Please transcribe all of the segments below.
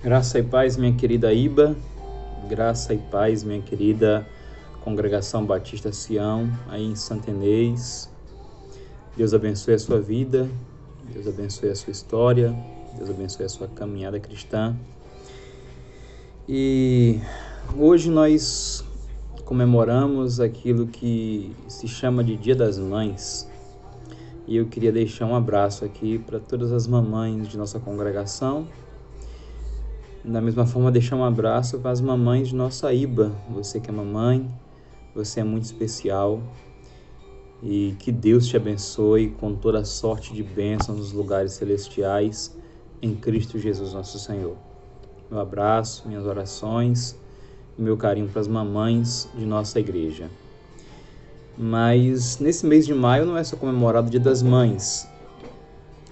Graça e paz, minha querida Iba, graça e paz, minha querida Congregação Batista Sião, aí em Santa Inês. Deus abençoe a sua vida, Deus abençoe a sua história, Deus abençoe a sua caminhada cristã. E hoje nós comemoramos aquilo que se chama de Dia das Mães. E eu queria deixar um abraço aqui para todas as mamães de nossa congregação. Da mesma forma, deixar um abraço para as mamães de nossa Iba. Você que é mamãe, você é muito especial. E que Deus te abençoe com toda a sorte de bênçãos nos lugares celestiais, em Cristo Jesus nosso Senhor. Meu abraço, minhas orações e meu carinho para as mamães de nossa igreja. Mas nesse mês de maio não é só comemorado o Dia das Mães.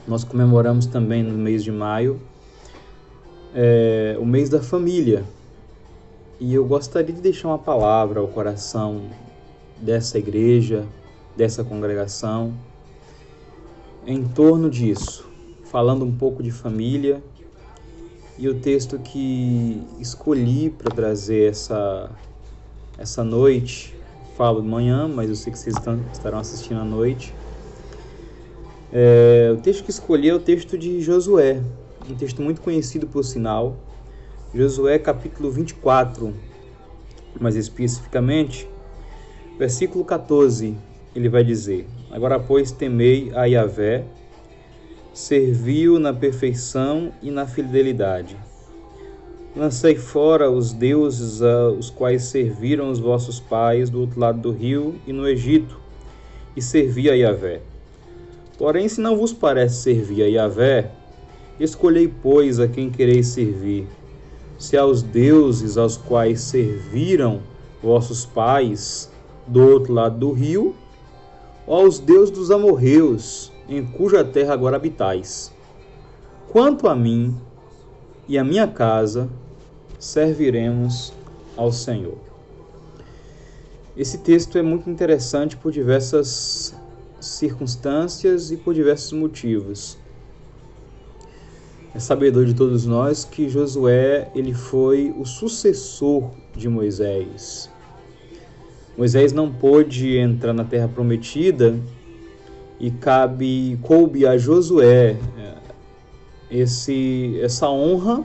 Nós comemoramos também no mês de maio o mês da família. E eu gostaria de deixar uma palavra ao coração dessa igreja, dessa congregação, em torno disso, falando um pouco de família. E o texto que escolhi para trazer essa noite, falo de manhã, mas eu sei que vocês estarão assistindo à noite. O texto que escolhi é o texto de Josué, um texto muito conhecido por sinal. Josué capítulo 24, mais especificamente, versículo 14, ele vai dizer: Agora, pois, temei a Yahvé, servi-o na perfeição e na fidelidade. Lancei fora os deuses os quais serviram os vossos pais do outro lado do rio e no Egito, e servi a Yahvé. Porém, se não vos parece servir a Yahvé, escolhei, pois, a quem quereis servir, se aos deuses aos quais serviram vossos pais do outro lado do rio, ou aos deuses dos amorreus, em cuja terra agora habitais. Quanto a mim e a minha casa, serviremos ao Senhor. Esse texto é muito interessante por diversas circunstâncias e por diversos motivos. É sabedor de todos nós que Josué ele foi o sucessor de Moisés. Moisés não pôde entrar na terra prometida e coube a Josué essa honra,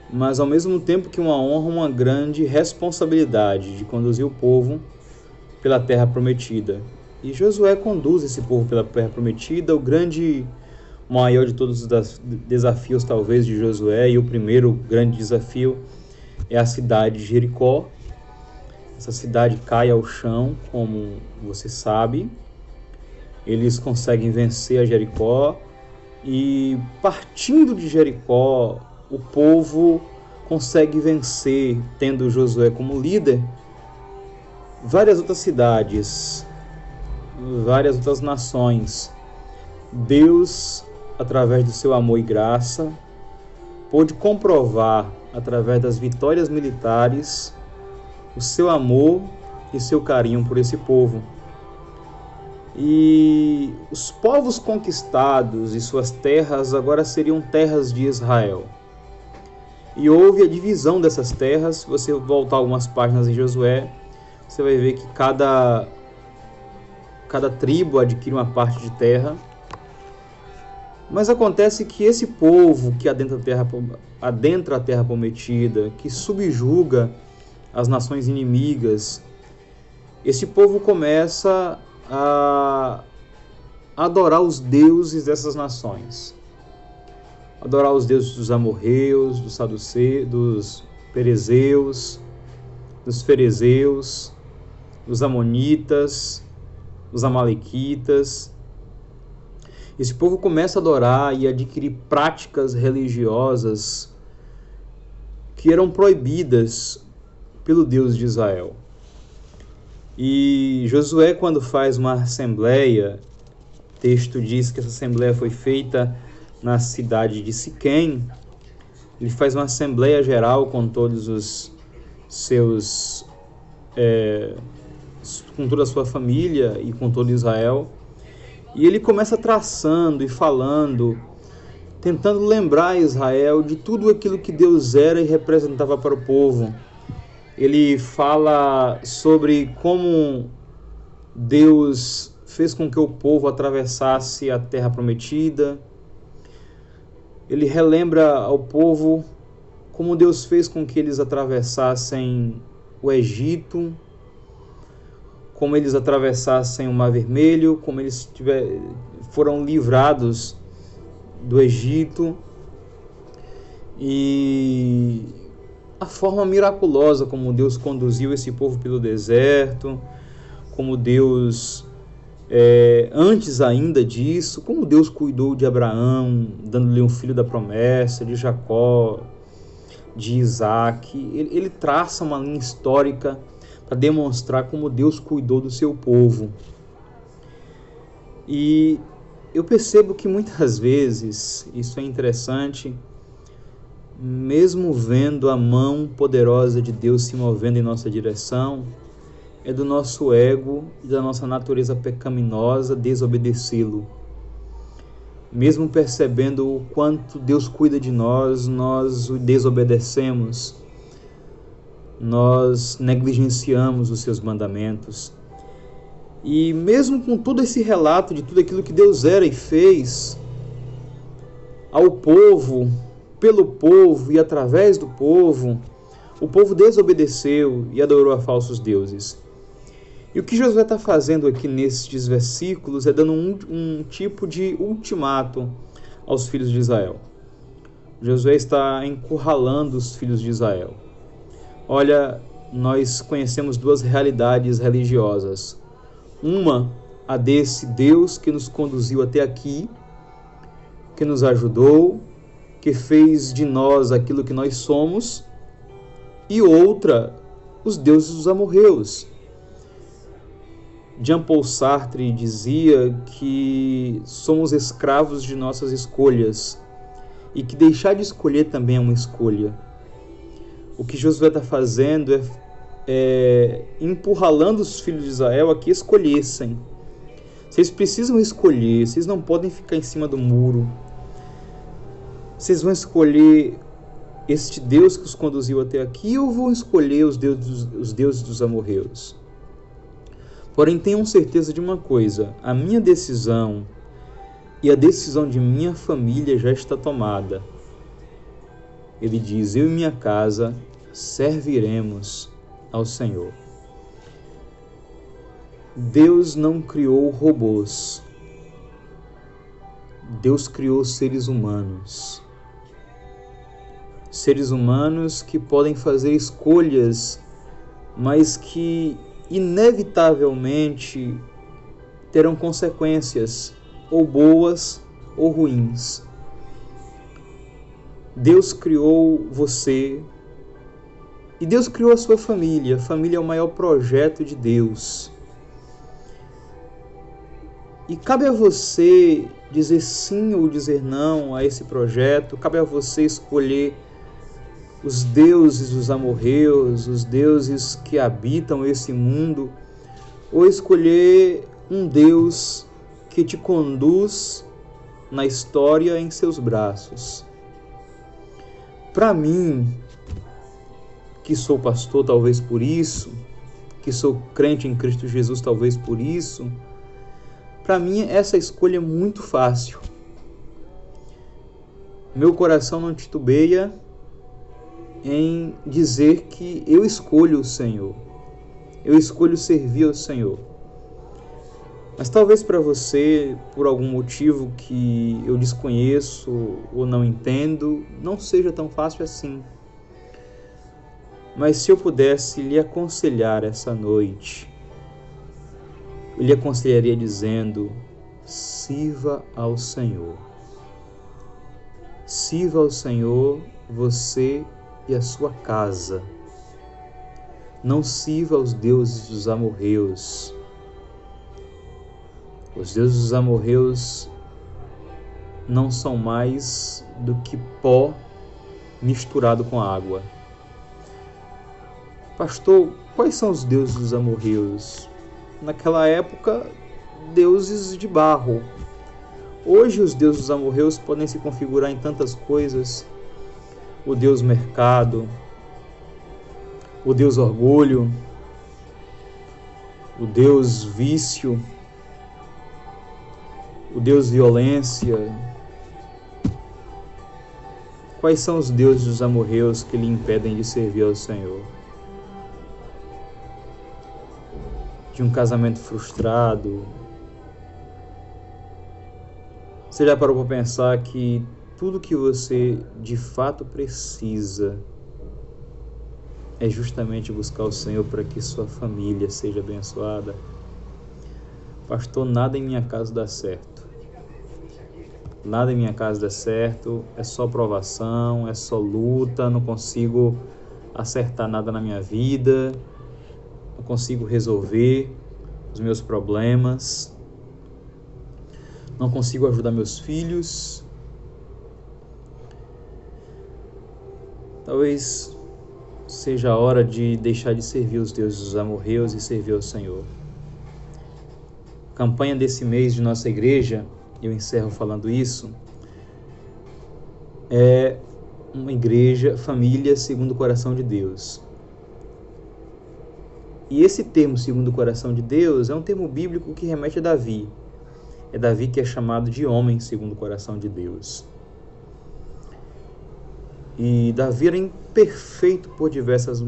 mas ao mesmo tempo que uma honra, uma grande responsabilidade de conduzir o povo pela terra prometida. E Josué conduz esse povo pela terra prometida. O maior de todos os desafios, talvez, de Josué, e o primeiro grande desafio é a cidade de Jericó. Essa cidade cai ao chão, como você sabe. Eles conseguem vencer a Jericó e, partindo de Jericó, o povo consegue vencer, tendo Josué como líder, várias outras cidades, várias outras nações. Deus, através do seu amor e graça, pôde comprovar, através das vitórias militares, o seu amor e seu carinho por esse povo. E os povos conquistados e suas terras agora seriam terras de Israel. E houve a divisão dessas terras. Se você voltar algumas páginas em Josué, você vai ver que cada tribo adquire uma parte de terra. Mas acontece que esse povo que adentra a terra prometida, que subjuga as nações inimigas, esse povo começa a adorar os deuses dessas nações. Adorar os deuses dos amorreus, dos saduceus, dos perezeus, dos ferezeus, dos amonitas, dos amalequitas. Esse povo começa a adorar e adquirir práticas religiosas que eram proibidas pelo Deus de Israel. E Josué, quando faz uma assembleia, o texto diz que essa assembleia foi feita na cidade de Siquém. Ele faz uma assembleia geral com todos os seus com toda a sua família e com todo Israel. E ele começa traçando e falando tentando lembrar Israel de tudo aquilo que Deus era e representava para o povo. Ele fala sobre como Deus fez com que o povo atravessasse a terra prometida. Ele relembra ao povo como Deus fez com que eles atravessassem o Egito, como eles atravessassem o Mar Vermelho, como eles foram livrados do Egito, e a forma miraculosa como Deus conduziu esse povo pelo deserto, como Deus, antes ainda disso, como Deus cuidou de Abraão, dando-lhe um filho da promessa, de Jacó, de Isaac. Ele traça uma linha histórica para demonstrar como Deus cuidou do seu povo. E eu percebo que muitas vezes, isso é interessante, mesmo vendo a mão poderosa de Deus se movendo em nossa direção, é do nosso ego e da nossa natureza pecaminosa desobedecê-lo. Mesmo percebendo o quanto Deus cuida de nós, nós o desobedecemos, nós negligenciamos os seus mandamentos. E mesmo com todo esse relato de tudo aquilo que Deus era e fez ao povo, pelo povo e através do povo, o povo desobedeceu e adorou a falsos deuses. E o que Josué está fazendo aqui nesses versículos é dando um tipo de ultimato aos filhos de Israel. Josué está encurralando os filhos de Israel. Olha, nós conhecemos duas realidades religiosas. Uma, a desse Deus que nos conduziu até aqui, que nos ajudou, que fez de nós aquilo que nós somos. E outra, os deuses dos amorreus. Jean-Paul Sartre dizia que somos escravos de nossas escolhas e que deixar de escolher também é uma escolha. O que Josué está fazendo é empurralando os filhos de Israel a que escolhessem. Vocês precisam escolher, vocês não podem ficar em cima do muro. Vocês vão escolher este Deus que os conduziu até aqui ou vão escolher os deuses dos amorreus? Porém, tenham certeza de uma coisa, a minha decisão e a decisão de minha família já está tomada. Ele diz, eu e minha casa serviremos ao Senhor. Deus não criou robôs. Deus criou seres humanos. Seres humanos que podem fazer escolhas, mas que inevitavelmente terão consequências, ou boas ou ruins. Deus criou você e Deus criou a sua família. A família é o maior projeto de Deus. E cabe a você dizer sim ou dizer não a esse projeto. Cabe a você escolher os deuses dos amorreus, os deuses que habitam esse mundo, ou escolher um Deus que te conduz na história em seus braços. Para mim, que sou pastor talvez por isso, que sou crente em Cristo Jesus talvez por isso, para mim essa escolha é muito fácil. Meu coração não titubeia em dizer que eu escolho o Senhor. Eu escolho servir ao Senhor. Mas talvez para você, por algum motivo que eu desconheço ou não entendo, não seja tão fácil assim. Mas se eu pudesse lhe aconselhar essa noite, eu lhe aconselharia dizendo, sirva ao Senhor. Sirva ao Senhor, você e a sua casa. Não sirva aos deuses dos amorreus. Os deuses dos amorreus não são mais do que pó misturado com água. Pastor, quais são os deuses dos amorreus? Naquela época, deuses de barro. Hoje os deuses dos amorreus podem se configurar em tantas coisas: o deus mercado, o deus orgulho, o deus vício, o deus violência. Quais são os deuses dos amorreus que lhe impedem de servir ao Senhor? De um casamento frustrado. Você já parou para pensar que tudo que você de fato precisa é justamente buscar o Senhor para que sua família seja abençoada? Pastor, nada em minha casa dá certo. Nada em minha casa dá certo, é só provação, é só luta, não consigo acertar nada na minha vida, não consigo resolver os meus problemas, não consigo ajudar meus filhos. Talvez seja a hora de deixar de servir os deuses dos amorreus e servir ao Senhor. A campanha desse mês de nossa igreja, eu encerro falando isso, é uma igreja, família segundo o coração de Deus. E esse termo segundo o coração de Deus é um termo bíblico que remete a Davi. É Davi que é chamado de homem segundo o coração de Deus. E Davi era imperfeito por diversos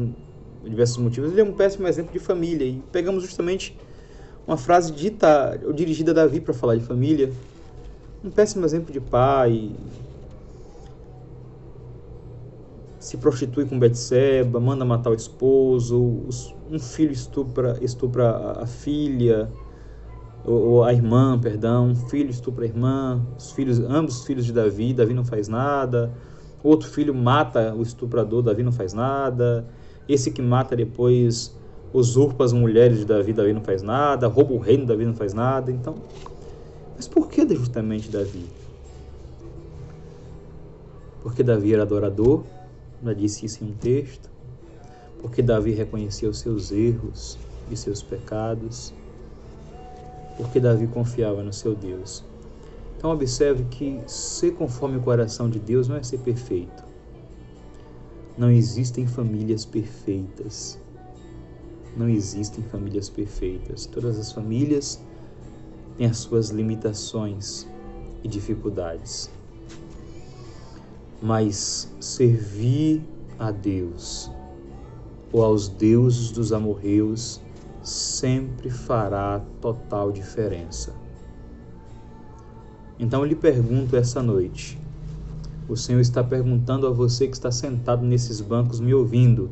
motivos. Ele é um péssimo exemplo de família. E pegamos justamente uma frase dita ou dirigida a Davi para falar de família. Um péssimo exemplo de pai. Se prostitui com Betseba, manda matar o esposo, um filho estupra a filha, ou a irmã, perdão, um filho estupra a irmã, ambos os filhos de Davi não faz nada. Outro filho mata o estuprador, Davi não faz nada. Esse que mata depois usurpa as mulheres de Davi não faz nada. Rouba o reino, Davi não faz nada. Então, mas por que justamente Davi? Porque Davi era adorador, já disse isso em um texto. Porque Davi reconhecia os seus erros e seus pecados. Porque Davi confiava no seu Deus. Então observe que ser conforme o coração de Deus não é ser perfeito. Não existem famílias perfeitas. Não existem famílias perfeitas. Todas as famílias têm as suas limitações e dificuldades. Mas servir a Deus ou aos deuses dos amorreus sempre fará total diferença. Então eu lhe pergunto essa noite, o Senhor está perguntando a você que está sentado nesses bancos me ouvindo,